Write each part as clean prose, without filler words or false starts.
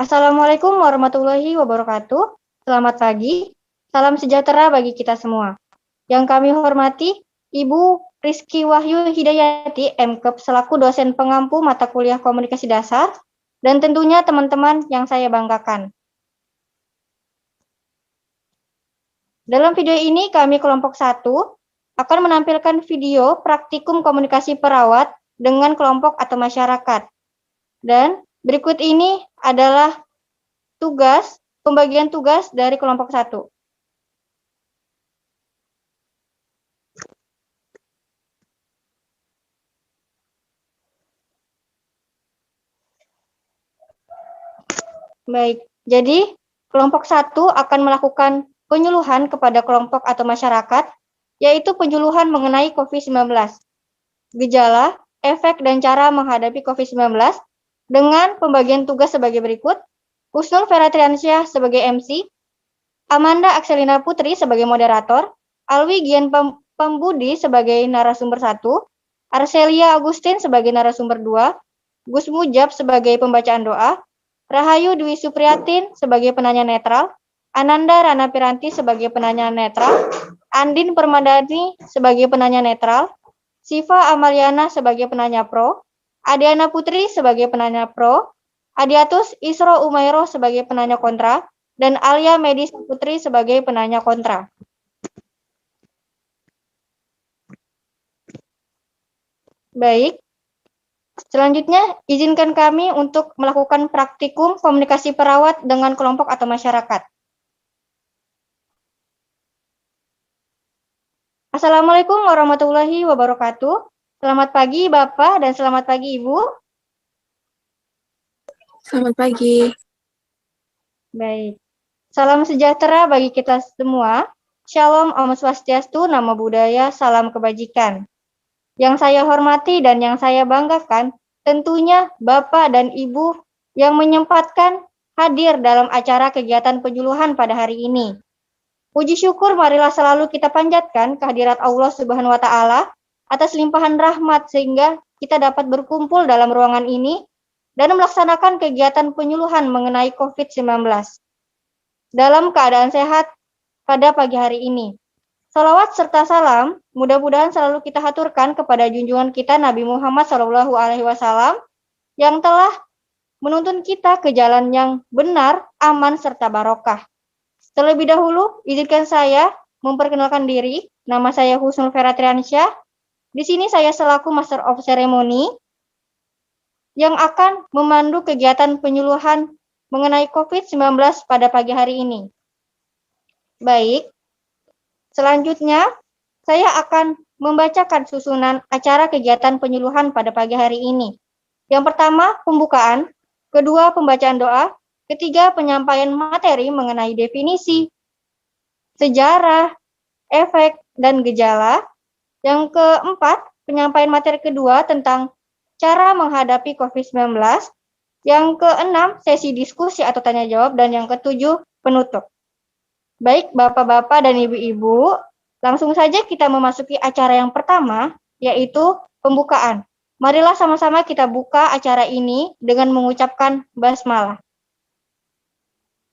Assalamualaikum warahmatullahi wabarakatuh. Selamat pagi, salam sejahtera bagi kita semua. Yang kami hormati, Ibu Rizky Wahyu Hidayati, MKEP, selaku dosen pengampu mata kuliah komunikasi dasar, dan tentunya teman-teman yang saya banggakan. Dalam video ini, kami kelompok 1 akan menampilkan video praktikum komunikasi perawat dengan kelompok atau masyarakat. Dan berikut ini adalah pembagian tugas dari kelompok 1. Baik, jadi kelompok 1 akan melakukan penyuluhan kepada kelompok atau masyarakat, yaitu penyuluhan mengenai COVID-19, gejala, efek, dan cara menghadapi COVID-19 dengan pembagian tugas sebagai berikut. Husnul Feratriansyah sebagai MC, Amanda Akselina Putri sebagai moderator, Alwi Gian Pambudi sebagai narasumber 1, Arcelia Agustin sebagai narasumber 2, Gus Mujab sebagai pembacaan doa, Rahayu Dwi Supriyatin sebagai penanya netral, Ananda Rana Piranti sebagai penanya netral, Andin Permadani sebagai penanya netral, Siva Amaliana sebagai penanya pro, Adiana Putri sebagai penanya pro, Adiatus Isro Umairo sebagai penanya kontra, dan Alia Medis Putri sebagai penanya kontra. Baik, selanjutnya izinkan kami untuk melakukan praktikum komunikasi perawat dengan kelompok atau masyarakat. Assalamualaikum warahmatullahi wabarakatuh. Selamat pagi Bapak dan selamat pagi Ibu. Selamat pagi. Baik. Salam sejahtera bagi kita semua. Shalom, Om Swastiastu, Namo Buddhaya, salam kebajikan. Yang saya hormati dan yang saya banggakan, tentunya Bapak dan Ibu yang menyempatkan hadir dalam acara kegiatan penyuluhan pada hari ini. Puji syukur marilah selalu kita panjatkan kehadirat Allah Subhanahu wa Ta'ala atas limpahan rahmat sehingga kita dapat berkumpul dalam ruangan ini dan melaksanakan kegiatan penyuluhan mengenai COVID-19 dalam keadaan sehat pada pagi hari ini. Salawat serta salam mudah-mudahan selalu kita haturkan kepada junjungan kita Nabi Muhammad SAW yang telah menuntun kita ke jalan yang benar, aman, serta barokah. Terlebih dahulu, izinkan saya memperkenalkan diri. Nama saya Husnul Feratriansyah. Di sini saya selaku Master of Ceremony yang akan memandu kegiatan penyuluhan mengenai COVID-19 pada pagi hari ini. Baik, selanjutnya saya akan membacakan susunan acara kegiatan penyuluhan pada pagi hari ini. Yang pertama, pembukaan. Kedua, pembacaan doa. Ketiga, penyampaian materi mengenai definisi, sejarah, efek, dan gejala. Yang keempat, penyampaian materi kedua tentang cara menghadapi COVID-19. Yang keenam, sesi diskusi atau tanya jawab. Dan yang ketujuh, penutup. Baik, Bapak-Bapak dan Ibu-Ibu, langsung saja kita memasuki acara yang pertama, yaitu pembukaan. Marilah sama-sama kita buka acara ini dengan mengucapkan basmalah.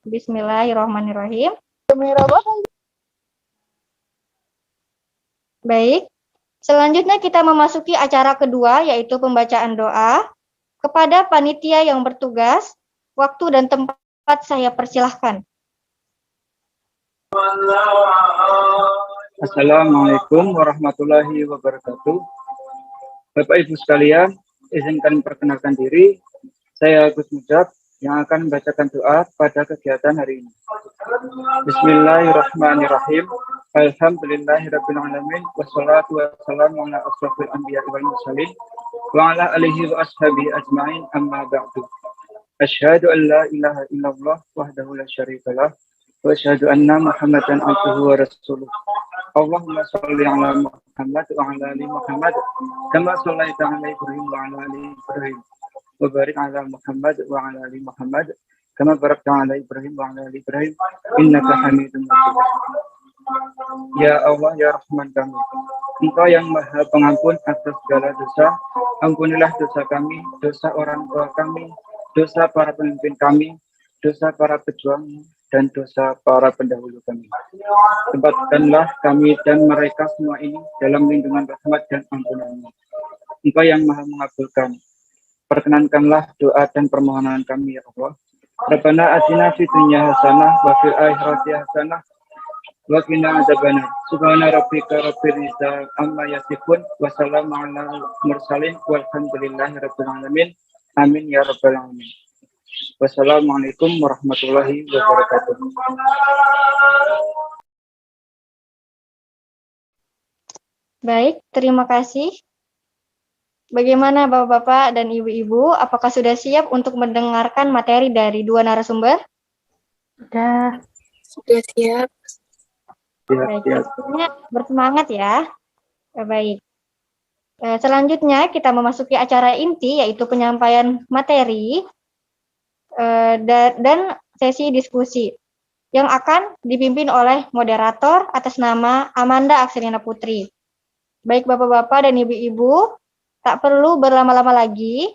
Bismillahirrahmanirrahim. Baik, selanjutnya kita memasuki acara kedua, yaitu pembacaan doa. Kepada panitia yang bertugas, waktu dan tempat saya persilahkan. Assalamualaikum warahmatullahi wabarakatuh. Bapak Ibu sekalian, izinkan perkenalkan diri. Saya Gus Mujab yang akan membacakan doa pada kegiatan hari ini. Bismillahirrahmanirrahim. Alhamdulillahirabbil alamin wassalatu wassalamu ala asyrofil anbiya'i wal mursalin wa ala alihi wa ashabihi ajmain amma ba'du. Asyhadu an la ilaha illallah wahdahu la syarikalah wa asyhadu anna Muhammadan abduhu wa rasuluh. Allahumma shalli ala Muhammad wa ala ali Muhammad kama shallaita ala Ibrahim wa ala ali Ibrahim wa barik ala Muhammad wa ala ali Muhammad kama barakta ala Ibrahim wa ala ali Ibrahim innaka Hamidum Majid. Ya Allah, ya Rahman kami, Engkau yang Maha Pengampun atas segala dosa. Ampunilah dosa kami, dosa orang tua kami, dosa para pemimpin kami, dosa para pejuang dan dosa para pendahulu kami. Tempatkanlah kami dan mereka semua ini dalam lindungan rahmat dan ampunan-Mu. Engkau yang maha mengabulkan. Perkenankanlah doa dan permohonan kami, ya Allah. Rabbana atina fid dunya hasanah wa fil akhirati hasanah wa qina adzabannar. Subhana rabbika rabbil izzati amma yasifun wa salamun alal mursalin walhamdulillahi rabbil alamin. Amin ya rabbal alamin. Wassalamualaikum warahmatullahi wabarakatuh. Baik, terima kasih. Bagaimana Bapak-Bapak dan Ibu-Ibu, apakah sudah siap untuk mendengarkan materi dari dua narasumber? Sudah siap. Baik, pastinya bersemangat ya. Baik. Selanjutnya kita memasuki acara inti, yaitu penyampaian materi dan sesi diskusi yang akan dipimpin oleh moderator atas nama Amanda Akselina Putri. Baik Bapak-Bapak dan Ibu-Ibu, tak perlu berlama-lama lagi.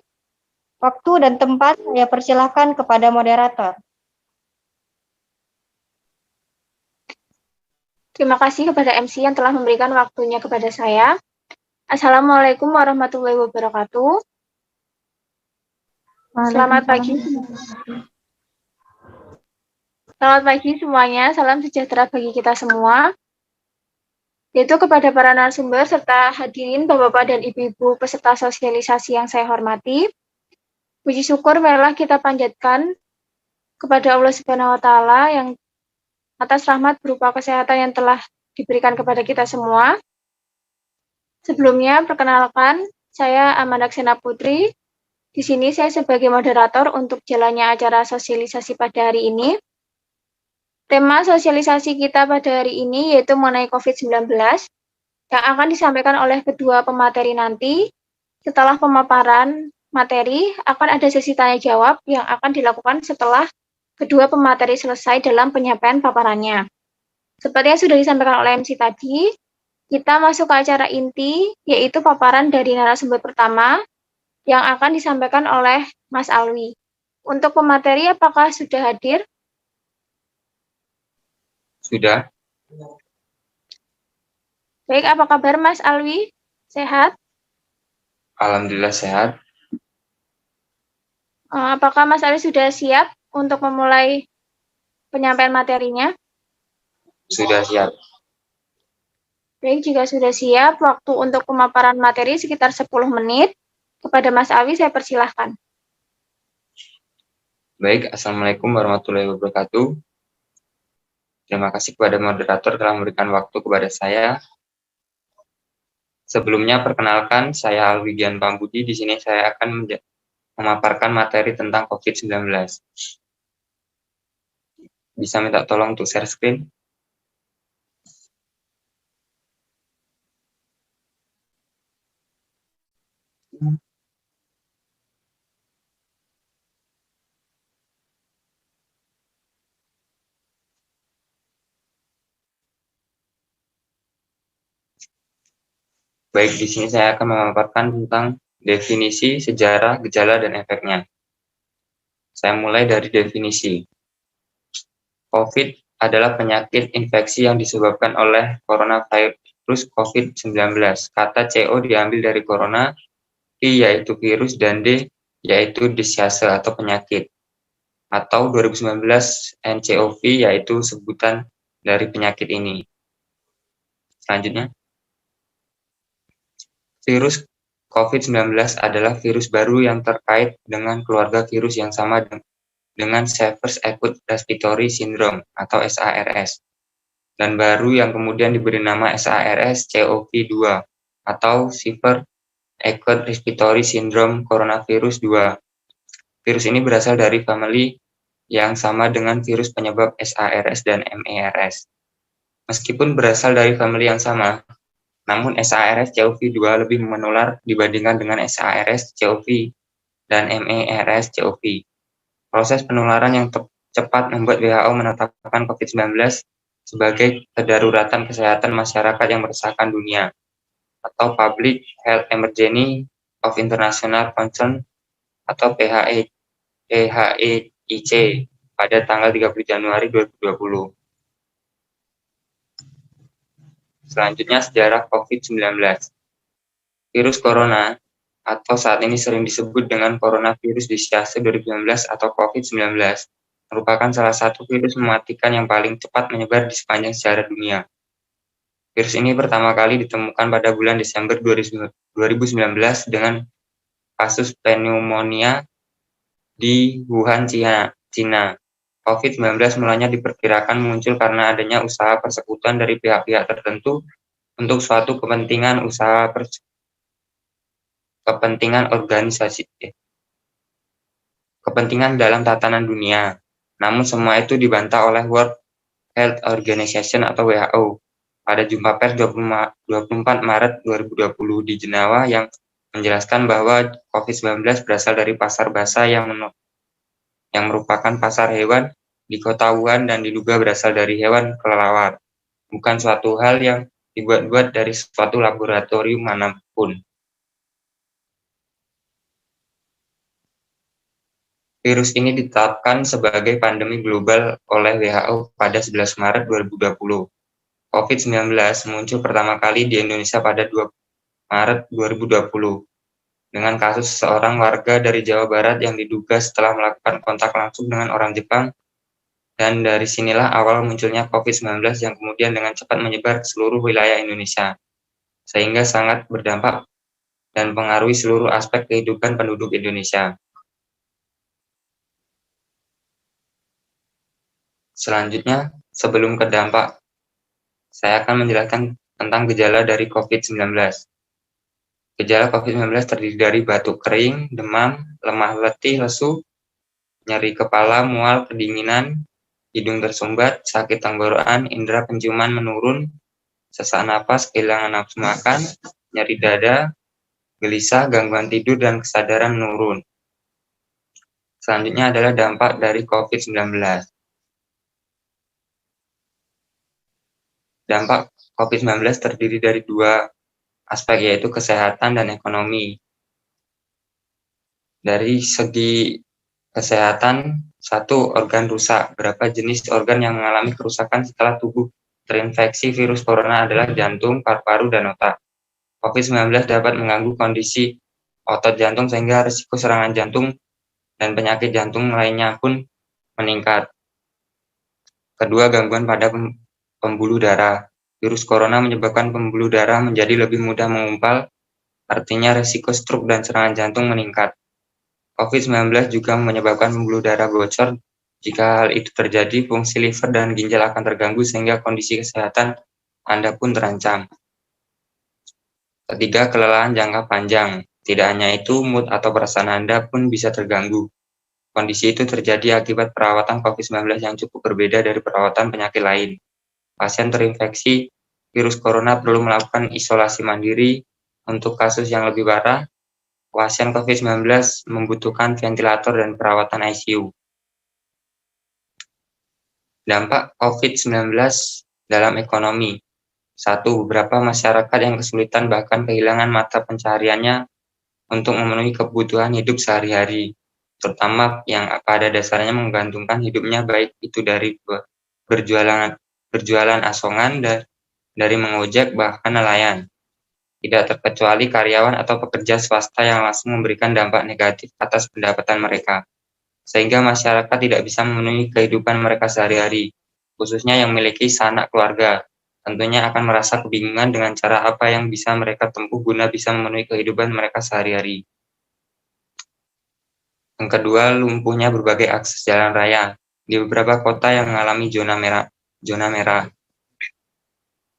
Waktu dan tempat saya persilahkan kepada moderator. Terima kasih kepada MC yang telah memberikan waktunya kepada saya. Assalamualaikum warahmatullahi wabarakatuh. Selamat pagi. Selamat pagi semuanya. Salam sejahtera bagi kita semua. Yaitu kepada para narasumber serta hadirin Bapak-Bapak dan Ibu-Ibu peserta sosialisasi yang saya hormati. Puji syukur marilah kita panjatkan kepada Allah Subhanahu wa taala yang atas rahmat berupa kesehatan yang telah diberikan kepada kita semua. Sebelumnya, perkenalkan, saya Amanda Akselina Putri. Di sini saya sebagai moderator untuk jalannya acara sosialisasi pada hari ini. Tema sosialisasi kita pada hari ini yaitu mengenai COVID-19 yang akan disampaikan oleh kedua pemateri nanti. Setelah pemaparan materi, akan ada sesi tanya jawab yang akan dilakukan setelah kedua pemateri selesai dalam penyampaian paparannya. Seperti yang sudah disampaikan oleh MC tadi, kita masuk ke acara inti, yaitu paparan dari narasumber pertama yang akan disampaikan oleh Mas Alwi. Untuk pemateri, apakah sudah hadir? Sudah. Baik, apa kabar Mas Alwi? Sehat? Alhamdulillah sehat. Apakah Mas Alwi sudah siap untuk memulai penyampaian materinya? Sudah siap. Baik, jika sudah siap, waktu untuk pemaparan materi sekitar 10 menit. Kepada Mas Alwi, saya persilahkan. Baik, Assalamualaikum warahmatullahi wabarakatuh. Terima kasih kepada moderator telah memberikan waktu kepada saya. Sebelumnya, perkenalkan, saya Alwi Gian Pambudi. Di sini saya akan memaparkan materi tentang COVID-19. Bisa minta tolong untuk share screen? Baik, di sini saya akan memaparkan tentang definisi, sejarah, gejala, dan efeknya. Saya mulai dari definisi. COVID adalah penyakit infeksi yang disebabkan oleh coronavirus COVID-19. Kata CO diambil dari corona, V yaitu virus, dan D yaitu disease atau penyakit. Atau 2019 NCOV yaitu sebutan dari penyakit ini. Selanjutnya. Virus COVID-19 adalah virus baru yang terkait dengan keluarga virus yang sama dengan Severe Acute Respiratory Syndrome atau SARS, dan baru yang kemudian diberi nama SARS-CoV-2 atau Severe Acute Respiratory Syndrome Coronavirus 2. Virus ini berasal dari famili yang sama dengan virus penyebab SARS dan MERS. Meskipun berasal dari famili yang sama, namun SARS-CoV-2 lebih menular dibandingkan dengan SARS-CoV dan MERS-CoV. Proses penularan yang cepat membuat WHO menetapkan COVID-19 sebagai kedaruratan kesehatan masyarakat yang meresahkan dunia, atau Public Health Emergency of International Concern atau PHEIC pada tanggal 30 Januari 2020. Selanjutnya, sejarah COVID-19. Virus corona atau saat ini sering disebut dengan coronavirus disease 2019 atau COVID-19 merupakan salah satu virus mematikan yang paling cepat menyebar di sepanjang sejarah dunia. Virus ini pertama kali ditemukan pada bulan Desember 2019 dengan kasus pneumonia di Wuhan, Cina. COVID-19 mulanya diperkirakan muncul karena adanya usaha persekutuan dari pihak-pihak tertentu untuk suatu kepentingan kepentingan dalam tatanan dunia. Namun semua itu dibantah oleh World Health Organization atau WHO pada jumpa pers 24 Maret 2020 di Jenewa yang menjelaskan bahwa COVID-19 berasal dari pasar basa yang merupakan pasar hewan di kota Wuhan dan diduga berasal dari hewan kelelawar, bukan suatu hal yang dibuat-buat dari suatu laboratorium manapun. Virus ini ditetapkan sebagai pandemi global oleh WHO pada 11 Maret 2020. COVID-19 muncul pertama kali di Indonesia pada 2 Maret 2020 dengan kasus seorang warga dari Jawa Barat yang diduga setelah melakukan kontak langsung dengan orang Jepang, dan dari sinilah awal munculnya COVID-19 yang kemudian dengan cepat menyebar ke seluruh wilayah Indonesia, sehingga sangat berdampak dan mempengaruhi seluruh aspek kehidupan penduduk Indonesia. Selanjutnya, sebelum ke dampak, saya akan menjelaskan tentang gejala dari COVID-19. Gejala COVID-19 terdiri dari batuk kering, demam, lemah letih, lesu, nyeri kepala, mual, kedinginan, hidung tersumbat, sakit tenggorokan, indera penciuman menurun, sesak napas, kehilangan nafsu makan, nyeri dada, gelisah, gangguan tidur, dan kesadaran menurun. Selanjutnya adalah dampak dari COVID-19. Dampak COVID-19 terdiri dari dua aspek, yaitu kesehatan dan ekonomi. Dari segi kesehatan, satu, organ rusak. Berapa jenis organ yang mengalami kerusakan setelah tubuh terinfeksi virus corona adalah jantung, paru-paru, dan otak. COVID-19 dapat mengganggu kondisi otot jantung sehingga risiko serangan jantung dan penyakit jantung lainnya pun meningkat. Kedua, gangguan pada pembuluh darah. Virus corona menyebabkan pembuluh darah menjadi lebih mudah mengumpal, artinya risiko stroke dan serangan jantung meningkat. COVID-19 juga menyebabkan pembuluh darah bocor. Jika hal itu terjadi, fungsi liver dan ginjal akan terganggu sehingga kondisi kesehatan Anda pun terancam. Ketiga, kelelahan jangka panjang. Tidak hanya itu, mood atau perasaan Anda pun bisa terganggu. Kondisi itu terjadi akibat perawatan COVID-19 yang cukup berbeda dari perawatan penyakit lain. Pasien terinfeksi virus corona perlu melakukan isolasi mandiri. Untuk kasus yang lebih parah, pasien COVID-19 membutuhkan ventilator dan perawatan ICU. Dampak COVID-19 dalam ekonomi. 1. Beberapa masyarakat yang kesulitan bahkan kehilangan mata pencahariannya untuk memenuhi kebutuhan hidup sehari-hari, terutama yang pada dasarnya menggantungkan hidupnya baik itu dari berjualan asongan, dari mengojek, bahkan nelayan. Tidak terkecuali karyawan atau pekerja swasta yang langsung memberikan dampak negatif atas pendapatan mereka, sehingga masyarakat tidak bisa memenuhi kehidupan mereka sehari-hari, khususnya yang memiliki sanak keluarga. Tentunya akan merasa kebingungan dengan cara apa yang bisa mereka tempuh guna bisa memenuhi kehidupan mereka sehari-hari. Yang kedua, lumpuhnya berbagai akses jalan raya di beberapa kota yang mengalami zona merah.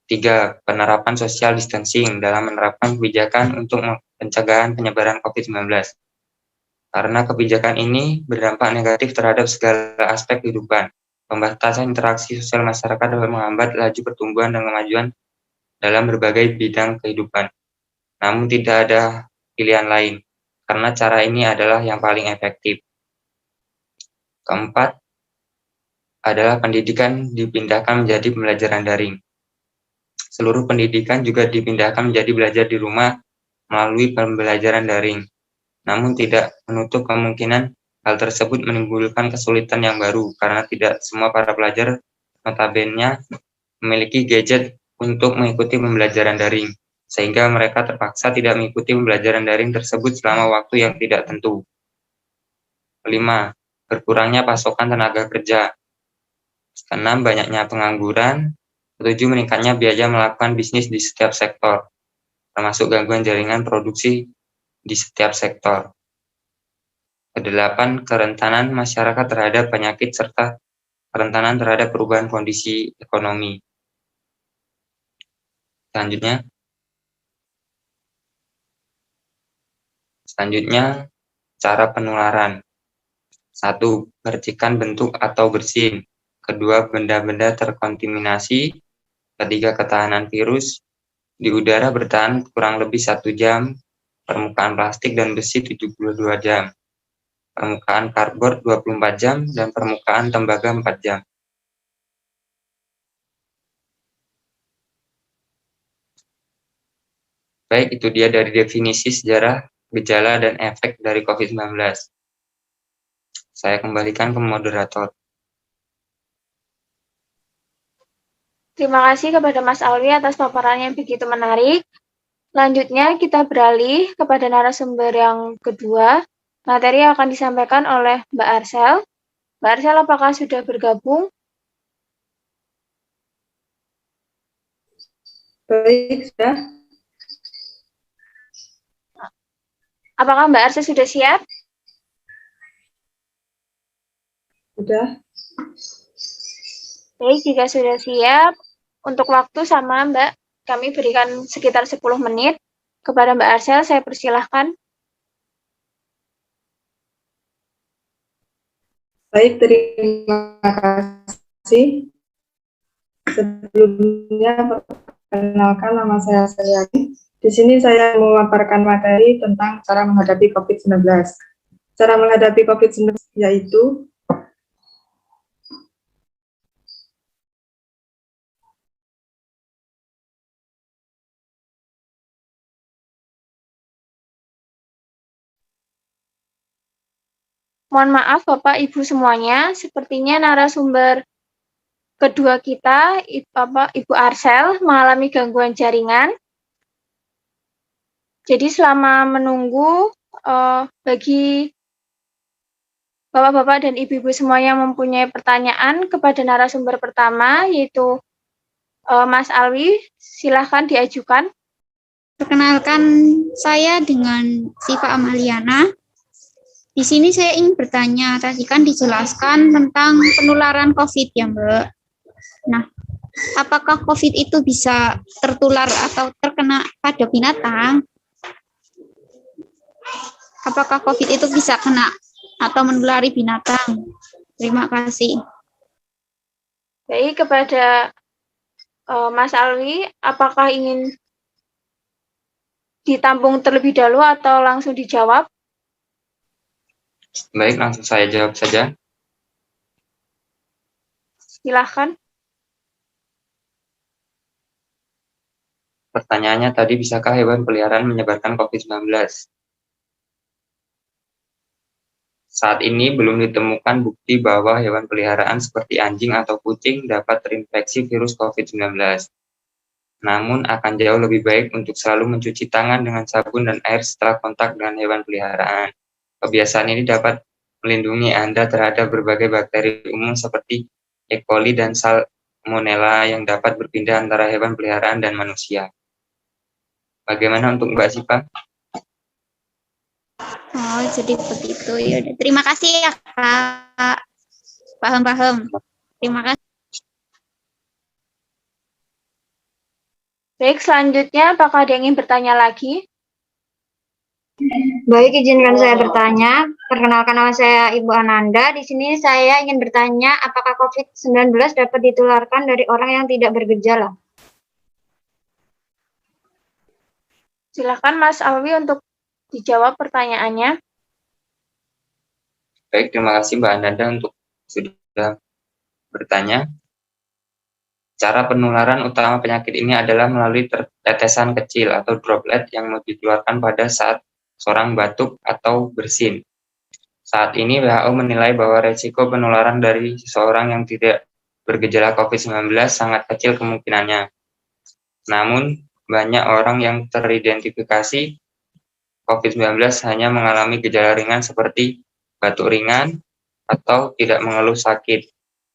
3. Penerapan social distancing dalam menerapkan kebijakan untuk pencegahan penyebaran COVID-19. Karena kebijakan ini berdampak negatif terhadap segala aspek kehidupan, pembatasan interaksi sosial masyarakat dapat menghambat laju pertumbuhan dan kemajuan dalam berbagai bidang kehidupan. Namun tidak ada pilihan lain, karena cara ini adalah yang paling efektif. Keempat, adalah pendidikan dipindahkan menjadi pembelajaran daring. Seluruh pendidikan juga dipindahkan menjadi belajar di rumah melalui pembelajaran daring. Namun tidak menutup kemungkinan Hal tersebut menimbulkan kesulitan yang baru karena tidak semua para pelajar notabene memiliki gadget untuk mengikuti pembelajaran daring, sehingga mereka terpaksa tidak mengikuti pembelajaran daring tersebut selama waktu yang tidak tentu. 5. Berkurangnya pasokan tenaga kerja. 6. Banyaknya pengangguran. 7. Meningkatnya biaya melakukan bisnis di setiap sektor, termasuk gangguan jaringan produksi di setiap sektor. 8. Kerentanan masyarakat terhadap penyakit serta kerentanan terhadap perubahan kondisi ekonomi. Selanjutnya, cara penularan. 1. Percikan bentuk atau bersin. 2. Benda-benda terkontaminasi. 3. Ketahanan virus. Di udara bertahan kurang lebih 1 jam. Permukaan plastik dan besi 72 jam. Permukaan kardboard 24 jam. Dan permukaan tembaga 4 jam. Baik, itu dia dari definisi sejarah, gejala, dan efek dari COVID-19. Saya kembalikan ke moderator. Terima kasih kepada Mas Alwi atas paparan yang begitu menarik. Selanjutnya kita beralih kepada narasumber yang kedua. Materi yang akan disampaikan oleh Mbak Arsel. Mbak Arsel, apakah sudah bergabung? Baik, sudah. Apakah Mbak Arsel sudah siap? Sudah. Baik, jika sudah siap, untuk waktu sama Mbak, kami berikan sekitar 10 menit. Kepada Mbak Arsel, saya persilahkan. Baik, terima kasih. Sebelumnya, perkenalkan nama saya Selyani. Di sini saya memaparkan materi tentang cara menghadapi COVID-19. Cara menghadapi COVID-19 yaitu Mohon maaf Bapak Ibu semuanya, sepertinya narasumber kedua kita, Ibu Arsel, mengalami gangguan jaringan. Jadi selama menunggu, bagi Bapak-Bapak dan Ibu-Ibu semuanya mempunyai pertanyaan kepada narasumber pertama, yaitu Mas Alwi, silahkan diajukan. Perkenalkan, saya dengan Siva Amaliana. Di sini saya ingin bertanya, tadi kan dijelaskan tentang penularan COVID ya Mbak. Nah, apakah COVID itu bisa tertular atau terkena pada binatang? Apakah COVID itu bisa kena atau menulari binatang? Terima kasih. Baik, kepada Mas Alwi, apakah ingin ditampung terlebih dahulu atau langsung dijawab? Baik, langsung saya jawab saja. Silahkan. Pertanyaannya tadi, bisakah hewan peliharaan menyebarkan COVID-19? Saat ini belum ditemukan bukti bahwa hewan peliharaan seperti anjing atau kucing dapat terinfeksi virus COVID-19. Namun akan jauh lebih baik untuk selalu mencuci tangan dengan sabun dan air setelah kontak dengan hewan peliharaan. Kebiasaan ini dapat melindungi Anda terhadap berbagai bakteri umum seperti E. coli dan Salmonella yang dapat berpindah antara hewan peliharaan dan manusia. Bagaimana untuk Mbak Sipa? Oh, jadi begitu. Ya udah. Terima kasih ya, Kak. Paham. Terima kasih. Baik, selanjutnya apakah ada yang ingin bertanya lagi? Baik, izinkan saya bertanya. Perkenalkan, nama saya Ibu Ananda. Di sini saya ingin bertanya, apakah COVID-19 dapat ditularkan dari orang yang tidak bergejala? Silakan Mas Alwi untuk dijawab pertanyaannya. Baik, terima kasih Mbak Ananda untuk sudah bertanya. Cara penularan utama penyakit ini adalah melalui tetesan kecil atau droplet yang dikeluarkan pada saat seorang batuk atau bersin. Saat ini WHO menilai bahwa resiko penularan dari seseorang yang tidak bergejala COVID-19 sangat kecil kemungkinannya. Namun, banyak orang yang teridentifikasi COVID-19 hanya mengalami gejala ringan seperti batuk ringan atau tidak mengeluh sakit,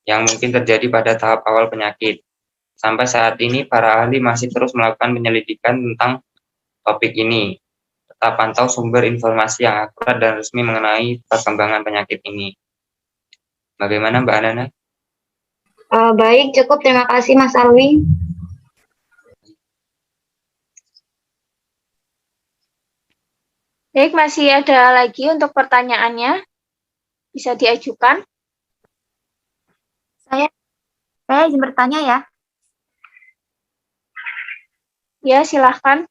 yang mungkin terjadi pada tahap awal penyakit. Sampai saat ini, para ahli masih terus melakukan penyelidikan tentang topik ini. Tetap pantau sumber informasi yang akurat dan resmi mengenai perkembangan penyakit ini. Bagaimana Mbak Anana? Baik, cukup. Terima kasih Mas Alwi. Baik, masih ada lagi untuk pertanyaannya. Bisa diajukan. Saya izin bertanya ya. Ya, silahkan.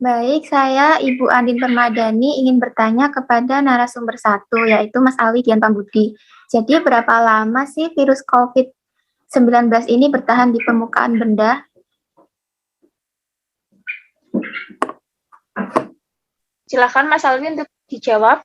Baik, saya Ibu Andin Permadani ingin bertanya kepada narasumber 1, yaitu Mas Alwi Dian Pambudi. Jadi berapa lama sih virus COVID-19 ini bertahan di permukaan benda? Silahkan Mas Alwi untuk dijawab.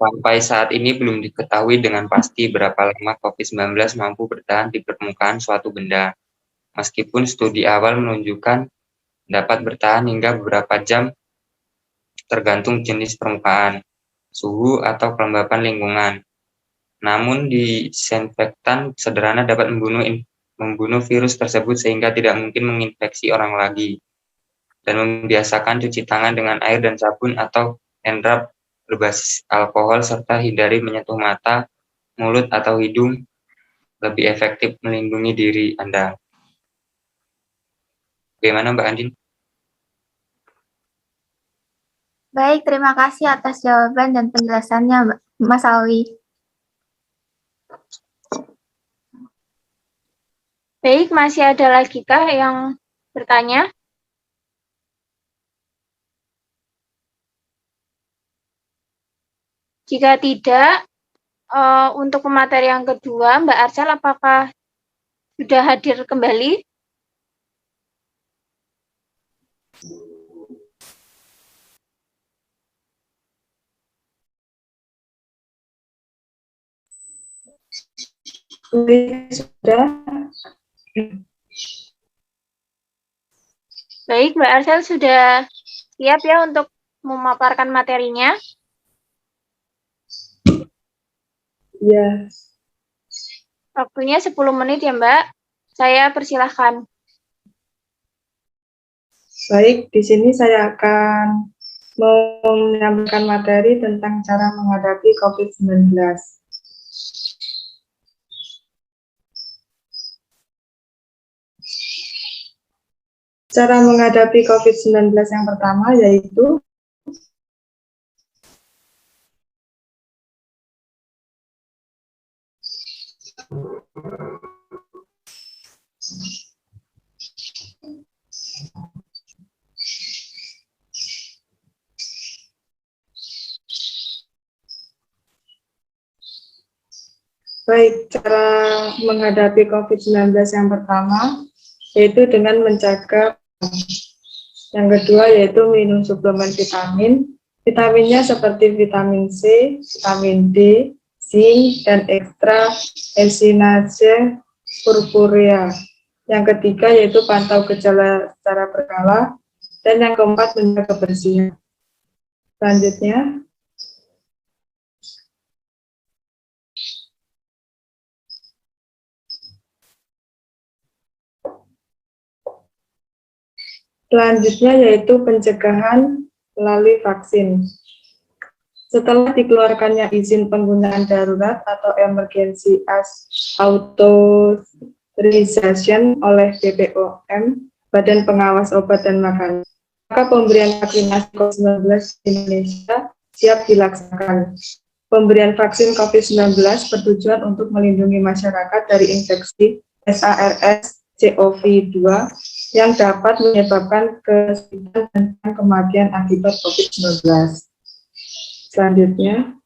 Sampai saat ini belum diketahui dengan pasti berapa lama COVID-19 mampu bertahan di permukaan suatu benda. Meskipun studi awal menunjukkan dapat bertahan hingga beberapa jam tergantung jenis permukaan, suhu, atau kelembapan lingkungan. Namun disinfektan sederhana dapat membunuh virus tersebut sehingga tidak mungkin menginfeksi orang lagi. Dan membiasakan cuci tangan dengan air dan sabun atau hand rub berbasis alkohol serta hindari menyentuh mata, mulut, atau hidung lebih efektif melindungi diri Anda. Bagaimana Mbak Andin? Baik, terima kasih atas jawaban dan penjelasannya, Mas Alwi. Baik, masih ada lagi kah yang bertanya? Jika tidak, untuk pemateri yang kedua, Mbak Arcel, apakah sudah hadir kembali? Sudah. Baik, Mbak Arcel sudah siap ya untuk memaparkan materinya? Ya, Waktunya 10 menit ya, Mbak. Saya persilahkan. baik. Di sini saya akan menyampaikan materi tentang cara menghadapi COVID-19. Cara menghadapi COVID-19 yang pertama yaitu baik, cara menghadapi COVID-19 yang pertama yaitu dengan menjaga. Yang kedua yaitu minum suplemen vitamin. Vitaminnya seperti vitamin C, vitamin D, zinc, dan ekstra echinacea purpurea. Yang ketiga yaitu pantau gejala secara berkala. Dan yang keempat menjaga kebersihan. Selanjutnya, yaitu pencegahan melalui vaksin. Setelah dikeluarkannya izin penggunaan darurat atau emergency authorization oleh BPOM, Badan Pengawas Obat dan Makanan, maka pemberian vaksinasi COVID-19 di Indonesia siap dilaksanakan. Pemberian vaksin COVID-19 bertujuan untuk melindungi masyarakat dari infeksi SARS-CoV-2 yang dapat menyebabkan kesakitan dan kematian akibat COVID-19. Selanjutnya,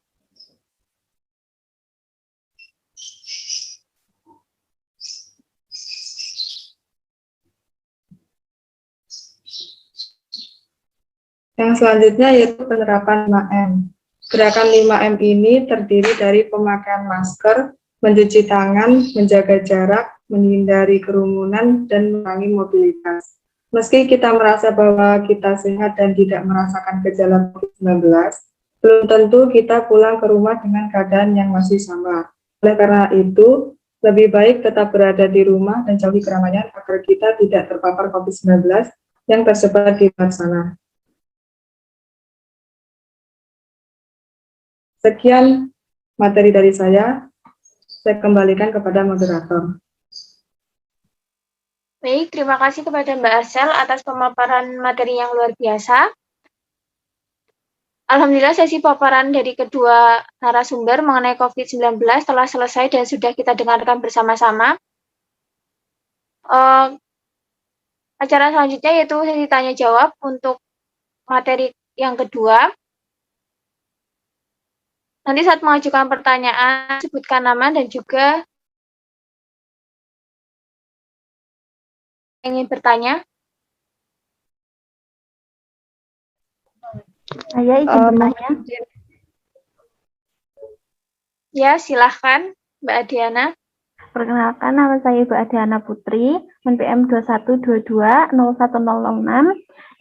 Yang selanjutnya yaitu penerapan 5M. Gerakan 5M ini terdiri dari pemakaian masker, mencuci tangan, menjaga jarak, menghindari kerumunan, dan mengurangi mobilitas. Meski kita merasa bahwa kita sehat dan tidak merasakan gejala COVID-19, belum tentu kita pulang ke rumah dengan keadaan yang masih sama. Oleh karena itu, lebih baik tetap berada di rumah dan jauhi keramaian agar kita tidak terpapar COVID-19 yang tersebar di luar sana. Sekian materi dari saya kembalikan kepada moderator. Baik, terima kasih kepada Mbak Arsel atas pemaparan materi yang luar biasa. Alhamdulillah sesi paparan dari kedua narasumber mengenai COVID-19 telah selesai dan sudah kita dengarkan bersama-sama. Acara selanjutnya yaitu sesi tanya jawab untuk materi yang kedua. Nanti saat mengajukan pertanyaan, sebutkan nama dan juga ingin bertanya. Saya izin bertanya. Ya, silahkan Mbak Adiana. Perkenalkan, nama saya Ibu Adiana Putri, NPM 2122-01006.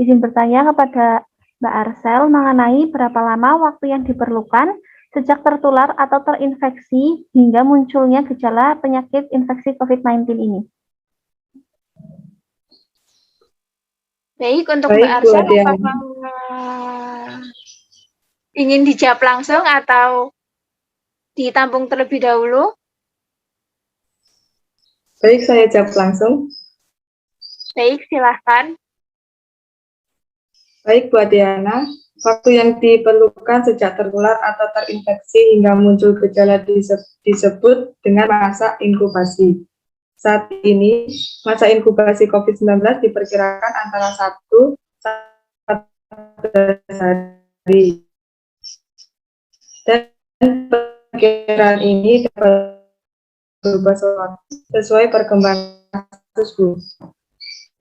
Izin bertanya kepada Mbak Arsel mengenai berapa lama waktu yang diperlukan sejak tertular atau terinfeksi hingga munculnya gejala penyakit infeksi COVID-19 ini. Baik, untuk Baik, Mbak Bu Arsel, Adiana. apakah ingin dijawab langsung atau ditampung terlebih dahulu? Baik, saya jawab langsung. Baik, silahkan. Baik, Bu Adiana. Waktu yang diperlukan sejak tertular atau terinfeksi hingga muncul gejala disebut dengan masa inkubasi. Saat ini, masa inkubasi COVID-19 diperkirakan antara 1-14 hari. Dan perkiraan ini dapat berubah sesuai perkembangan kasus, Bu.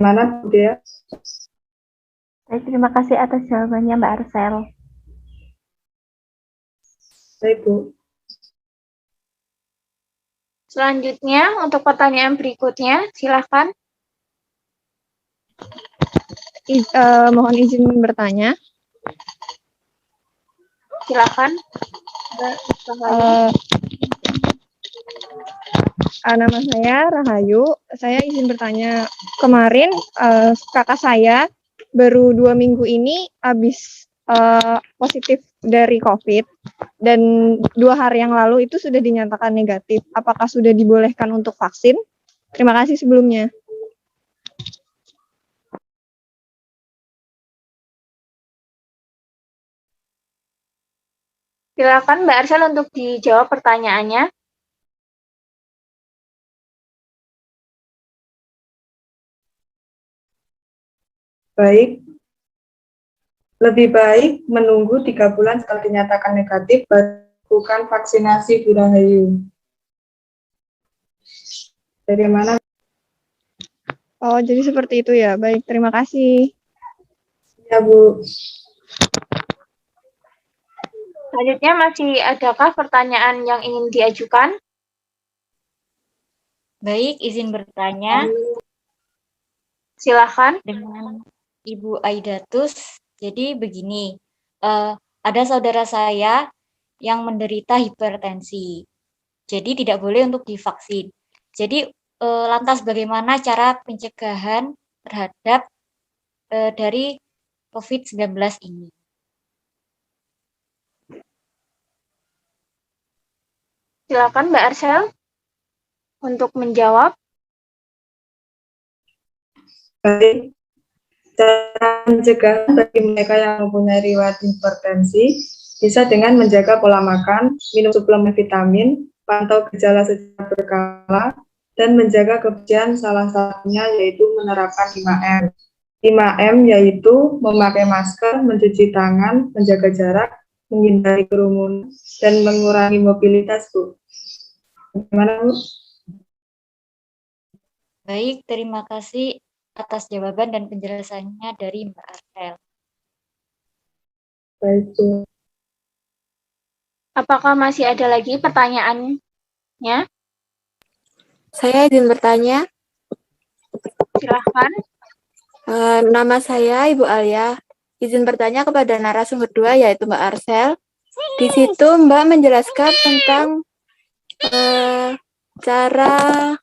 Mana, Bu Dea? Baik, terima kasih atas jawabannya Mbak Arsel. Baik, Bu. Selanjutnya, untuk pertanyaan berikutnya, silahkan. Mohon izin bertanya. Silahkan. Nama saya Rahayu. Saya izin bertanya. Kemarin kakak saya baru 2 minggu ini habis positif dari COVID dan 2 hari yang lalu itu sudah dinyatakan negatif. Apakah sudah dibolehkan untuk vaksin? Terima kasih sebelumnya. Silakan Mbak Arsel untuk dijawab pertanyaannya. Baik. Lebih baik menunggu 3 bulan setelah dinyatakan negatif baru lakukan vaksinasi, Bu Rahayu. Bagaimana? Oh, jadi seperti itu ya. Baik, terima kasih. Ya, Bu. Selanjutnya masih adakah pertanyaan yang ingin diajukan? Baik, izin bertanya. Silahkan. Dengan Ibu Aidatus. Jadi begini, ada saudara saya yang menderita hipertensi. Jadi tidak boleh untuk divaksin. Jadi lantas bagaimana cara pencegahan terhadap dari COVID-19 ini? Silakan Mbak Arsel untuk menjawab. Baik. Cara pencegahan bagi mereka yang mempunyai riwayat hipertensi bisa dengan menjaga pola makan, minum suplemen vitamin, pantau gejala secara berkala, dan menjaga kebersihan, salah satunya yaitu menerapkan 5M. 5M yaitu memakai masker, mencuci tangan, menjaga jarak, menghindari kerumunan, dan mengurangi mobilitas, Bu. Bagaimana, Bu? Baik, terima kasih atas jawaban dan penjelasannya dari Mbak Arsel. Baik, Bu. Apakah masih ada lagi pertanyaannya? Saya izin bertanya. Silahkan. Nama saya Ibu Alia. Izin bertanya kepada narasumber 2 yaitu Mbak Arsel. Di situ Mbak menjelaskan tentang cara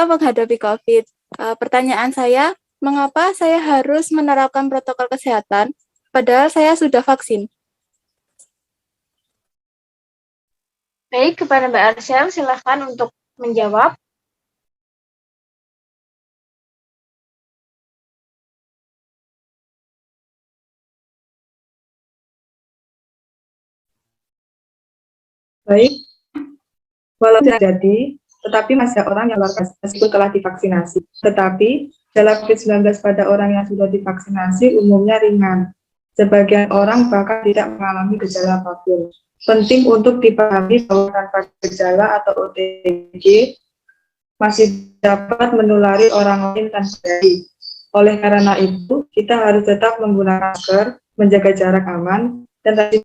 menghadapi COVID. Pertanyaan saya, mengapa saya harus menerapkan protokol kesehatan padahal saya sudah vaksin? Baik, kepada Mbak Arsel, silahkan untuk menjawab. Baik, walau tidak terjadi, tetapi masih ada orang yang luar biasa meskipun telah divaksinasi. Tetapi, gejala COVID-19 pada orang yang sudah divaksinasi umumnya ringan. Sebagian orang bahkan tidak mengalami gejala apapun. Penting untuk dipahami bahwa tanpa gejala atau OTG masih dapat menulari orang lain tanpa jadi. Oleh karena itu, kita harus tetap menggunakan masker, menjaga jarak aman, dan tadi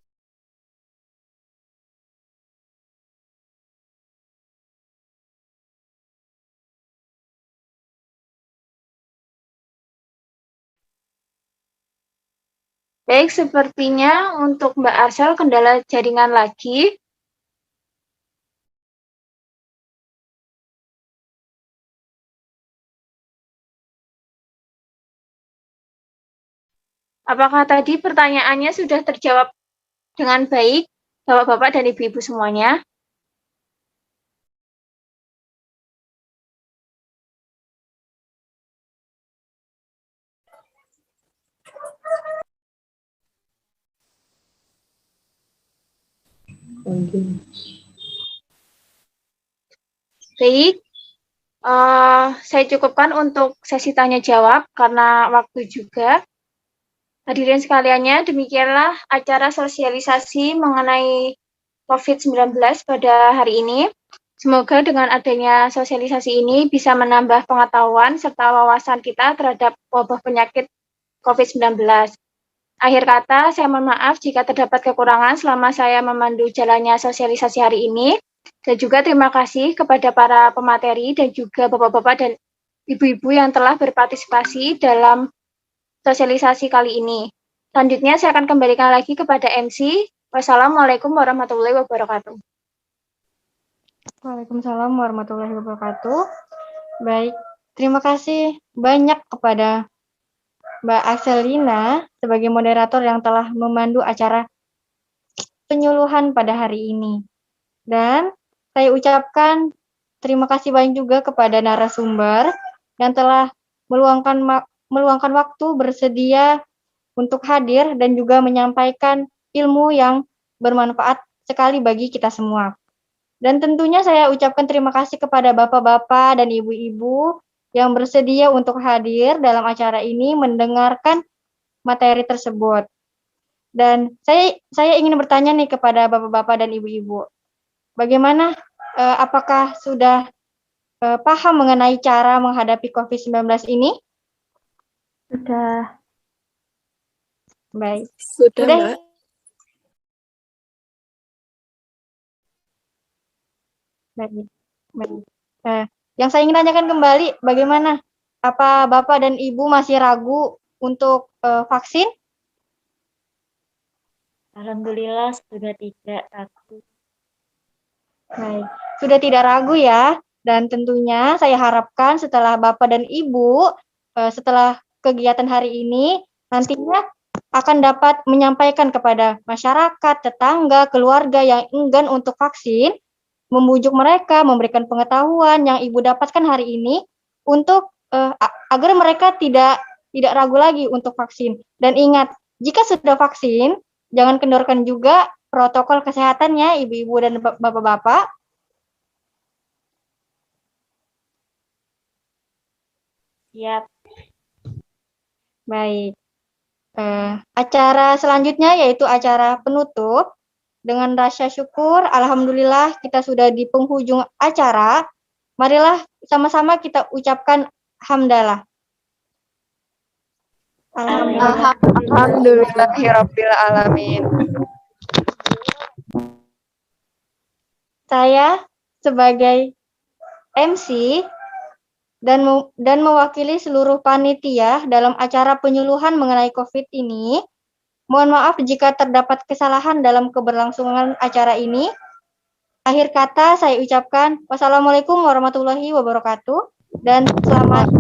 Baik, sepertinya untuk Mbak Arsel kendala jaringan lagi. Apakah tadi pertanyaannya sudah terjawab dengan baik, Bapak-bapak dan Ibu-ibu semuanya? Baik, saya cukupkan untuk sesi tanya jawab karena waktu juga. Hadirin sekaliannya, demikianlah acara sosialisasi mengenai COVID-19 pada hari ini. Semoga dengan adanya sosialisasi ini bisa menambah pengetahuan serta wawasan kita terhadap wabah penyakit COVID-19. Akhir kata, saya mohon maaf jika terdapat kekurangan selama saya memandu jalannya sosialisasi hari ini. Dan juga terima kasih kepada para pemateri dan juga bapak-bapak dan ibu-ibu yang telah berpartisipasi dalam sosialisasi kali ini. Selanjutnya saya akan kembalikan lagi kepada MC. Wassalamualaikum warahmatullahi wabarakatuh. Waalaikumsalam warahmatullahi wabarakatuh. Baik, terima kasih banyak kepada Mbak Akselina sebagai moderator yang telah memandu acara penyuluhan pada hari ini. Dan saya ucapkan terima kasih banyak juga kepada narasumber yang telah meluangkan waktu bersedia untuk hadir dan juga menyampaikan ilmu yang bermanfaat sekali bagi kita semua. Dan tentunya saya ucapkan terima kasih kepada bapak-bapak dan ibu-ibu yang bersedia untuk hadir dalam acara ini mendengarkan materi tersebut. Dan saya ingin bertanya nih kepada bapak-bapak dan ibu-ibu. Bagaimana, apakah sudah paham mengenai cara menghadapi COVID-19 ini? Sudah. Baik. Sudah, Mbak. Baik. Yang saya ingin tanyakan kembali, bagaimana? Apa Bapak dan Ibu masih ragu untuk vaksin? Alhamdulillah sudah tidak ragu. Baik, sudah tidak ragu ya. Dan tentunya saya harapkan setelah Bapak dan Ibu, setelah kegiatan hari ini, nantinya akan dapat menyampaikan kepada masyarakat, tetangga, keluarga yang enggan untuk vaksin, membujuk mereka, memberikan pengetahuan yang Ibu dapatkan hari ini untuk agar mereka tidak ragu lagi untuk vaksin. Dan ingat, jika sudah vaksin, jangan kendorkan juga protokol kesehatannya, ibu-ibu dan bapak-bapak. Siap. Baik. Acara selanjutnya yaitu acara penutup. Dengan rasa syukur, alhamdulillah kita sudah di penghujung acara. Marilah sama-sama kita ucapkan hamdalah. Alhamdulillahirabbil alamin. Saya sebagai MC dan mewakili seluruh panitia dalam acara penyuluhan mengenai COVID ini. Mohon maaf jika terdapat kesalahan dalam keberlangsungan acara ini. Akhir kata saya ucapkan wassalamualaikum warahmatullahi wabarakatuh dan selamat